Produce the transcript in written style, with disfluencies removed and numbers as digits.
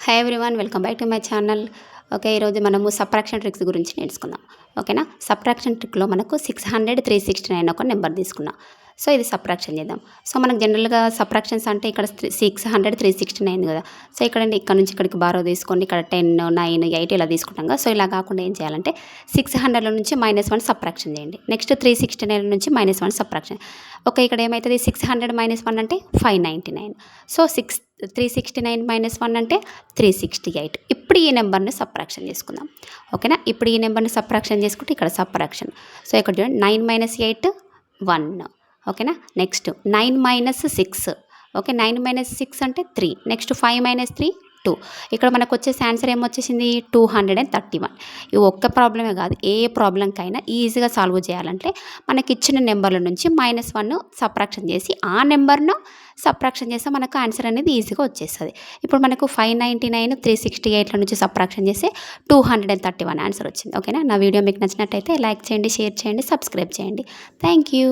Hi everyone, welcome back to my channel. Okay, ఈరోజు మనము subtraction tricks గురించి నేర్చుకుందాం. ఓకేనా. సబ్ట్రాక్షన్ ట్రిక్లో మనకు 600 369 ఒక నెంబర్ తీసుకున్నాం. సో ఇది సబ్ట్రాక్షన్ చేద్దాం. సో మనకు జనరల్గా సబ్ట్రాక్షన్స్ అంటే ఇక్కడ 600 369 కదా. సో ఇక్కడ నుంచి ఇక్కడికి బారో తీసుకోండి, ఇక్కడ 10 9 8 ఇలా తీసుకుంటాం కదా. సో ఇలా కాకుండా ఏం చేయాలంటే 600 నుంచి -1 సబ్ట్రాక్షన్ చేయండి. నెక్స్ట్ 369 నుంచి -1 సబ్ట్రాక్షన్. ఓకే, ఇక్కడ ఏమవుతుంది 600 -1 అంటే 599. సో 369 -1 అంటే 368. ఇప్పుడు ఈ నెంబర్ని సబ్ట్రాక్షన్ చేసుకుందాం. ఓకేనా. ఇప్పుడు ఈ నెంబర్ని సబ్ట్రాక్షన్ చేసుకుంటే ఇక్కడ సబ్ట్రాక్షన్. సో ఇక్కడ చూడండి 9 - 8 1. ఓకేనా. నెక్స్ట్ 9 - 6. ఓకే, 9 - 6 అంటే 3. నెక్స్ట్ 5 - 3 2. ఇక్కడ మనకు వచ్చేసి ఆన్సర్ ఏమొచ్చేసింది 231. ఇది ఒక్క ప్రాబ్లమే కాదు, ఏ ప్రాబ్లంకైనా ఈజీగా సాల్వ్ చేయాలంటే మనకి ఇచ్చిన నెంబర్ల నుంచి -1 సబ్ట్రాక్షన్ చేసి ఆ నెంబర్ను సబ్ట్రాక్షన్ చేస్తే మనకు ఆన్సర్ అనేది ఈజీగా వచ్చేస్తుంది. ఇప్పుడు మనకు 599 368 నుంచి సబ్ట్రాక్షన్ చేస్తే 231 ఆన్సర్ వచ్చింది. ఓకేనా. నా వీడియో మీకు నచ్చినట్టయితే లైక్ చేయండి, షేర్ చేయండి, సబ్స్క్రైబ్ చేయండి. Thank you.